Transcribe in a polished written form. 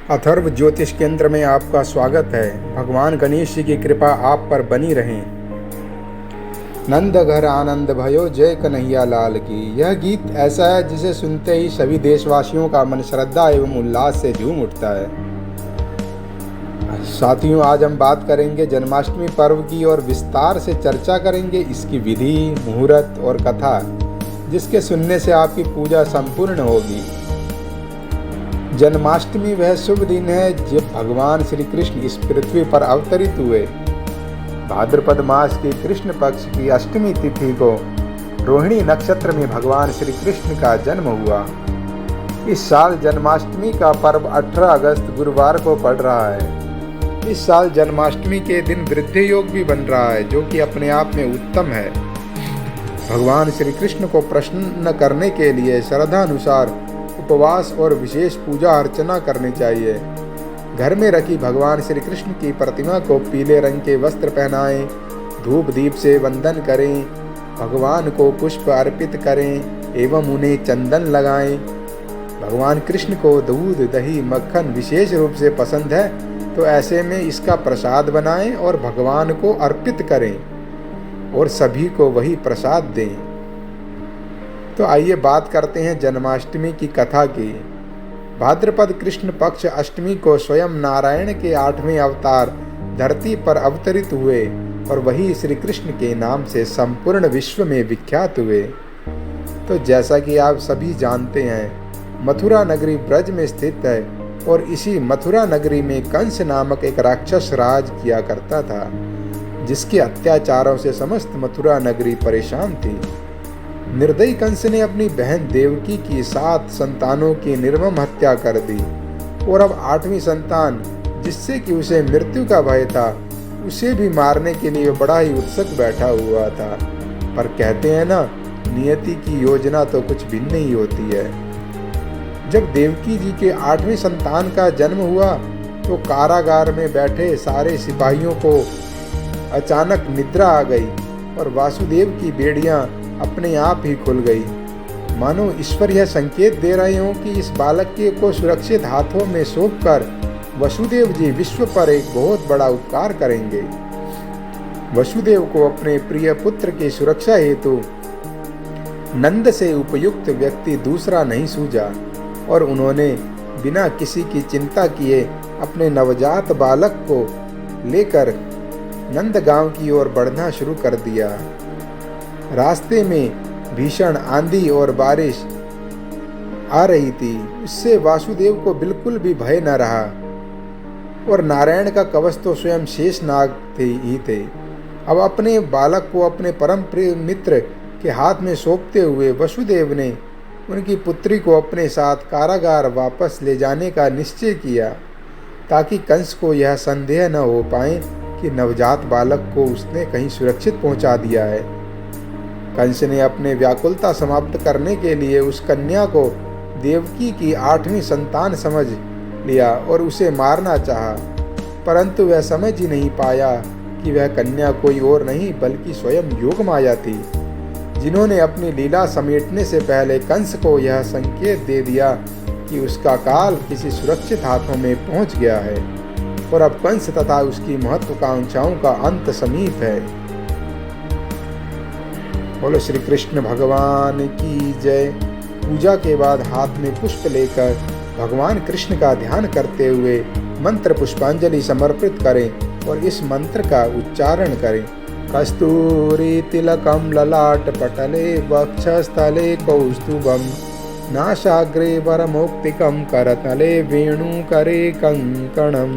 अथर्व ज्योतिष केंद्र में आपका स्वागत है। भगवान गणेश जी की कृपा आप पर बनी रहे। नंद घर आनंद भयो जय कन्हैया लाल की। यह गीत ऐसा है जिसे सुनते ही सभी देशवासियों का मन श्रद्धा एवं उल्लास से झूम उठता है। साथियों, आज हम बात करेंगे जन्माष्टमी पर्व की और विस्तार से चर्चा करेंगे इसकी विधि, मुहूर्त और कथा, जिसके सुनने से आपकी पूजा संपूर्ण होगी। जन्माष्टमी वह शुभ दिन है जब भगवान श्री कृष्ण इस पृथ्वी पर अवतरित हुए। भाद्रपद मास की कृष्ण पक्ष की अष्टमी तिथि को रोहिणी नक्षत्र में भगवान श्री कृष्ण का जन्म हुआ। इस साल जन्माष्टमी का पर्व 18 अगस्त गुरुवार को पड़ रहा है। इस साल जन्माष्टमी के दिन वृद्धि योग भी बन रहा है, जो कि अपने आप में उत्तम है। भगवान श्री कृष्ण को प्रसन्न करने के लिए श्रद्धानुसार उपवास और विशेष पूजा अर्चना करनी चाहिए। घर में रखी भगवान श्री कृष्ण की प्रतिमा को पीले रंग के वस्त्र पहनाएं, धूप दीप से वंदन करें, भगवान को पुष्प अर्पित करें एवं उन्हें चंदन लगाएं। भगवान कृष्ण को दूध, दही, मक्खन विशेष रूप से पसंद है, तो ऐसे में इसका प्रसाद बनाएं और भगवान को अर्पित करें और सभी को वही प्रसाद दें। तो आइए बात करते हैं जन्माष्टमी की कथा की। भाद्रपद कृष्ण पक्ष अष्टमी को स्वयं नारायण के 8वें अवतार धरती पर अवतरित हुए और वही श्री कृष्ण के नाम से संपूर्ण विश्व में विख्यात हुए। तो जैसा कि आप सभी जानते हैं, मथुरा नगरी ब्रज में स्थित है और इसी मथुरा नगरी में कंस नामक एक राक्षस राज किया करता था, जिसके अत्याचारों से समस्त मथुरा नगरी परेशान थी। निर्दयी कंस ने अपनी बहन देवकी की 7 संतानों की निर्मम हत्या कर दी और अब 8वीं संतान, जिससे कि उसे मृत्यु का भय था, उसे भी मारने के लिए बड़ा ही उत्सुक बैठा हुआ था। पर कहते हैं ना, नियति की योजना तो कुछ भिन्न ही होती है। जब देवकी जी के 8वें संतान का जन्म हुआ तो कारागार में बैठे सारे सिपाहियों को अचानक निद्रा आ गई और वासुदेव की बेड़ियां अपने आप ही खुल गई। मानो ईश्वर यह संकेत दे रहे हों कि इस बालक के को सुरक्षित हाथों में सौंपकर वसुदेव जी विश्व पर एक बहुत बड़ा उपकार करेंगे। वसुदेव को अपने प्रिय पुत्र की सुरक्षा हेतु नंद से उपयुक्त व्यक्ति दूसरा नहीं सूझा और उन्होंने बिना किसी की चिंता किए अपने नवजात बालक को लेकर नंद गांव की ओर बढ़ना शुरू कर दिया। रास्ते में भीषण आंधी और बारिश आ रही थी, उससे वासुदेव को बिल्कुल भी भय न रहा और नारायण का कवच तो स्वयं शेषनाग ही थे। अब अपने बालक को अपने परम प्रिय मित्र के हाथ में सौंपते हुए वसुदेव ने उनकी पुत्री को अपने साथ कारागार वापस ले जाने का निश्चय किया, ताकि कंस को यह संदेह न हो पाए कि नवजात बालक को उसने कहीं सुरक्षित पहुंचा दिया है। कंस ने अपने व्याकुलता समाप्त करने के लिए उस कन्या को देवकी की 8वीं संतान समझ लिया और उसे मारना चाहा, परंतु वह समझ ही नहीं पाया कि वह कन्या कोई और नहीं बल्कि स्वयं योगमाया थी, जिन्होंने अपनी लीला समेटने से पहले कंस को यह संकेत दे दिया कि उसका काल किसी सुरक्षित हाथों में पहुंच गया है और अब कंस तथा उसकी महत्वाकांक्षाओं का अंत समीप है। बोलो श्री कृष्ण भगवान की जय। पूजा के बाद हाथ में पुष्प लेकर भगवान कृष्ण का ध्यान करते हुए मंत्र पुष्पांजलि समर्पित करें और इस मंत्र का उच्चारण करें। कस्तूरी तिलकम ललाट पटले वक्षस्थले कौस्तुभम नासाग्रे वरमौक्तिकम करतले वेणुकरे कंकणम।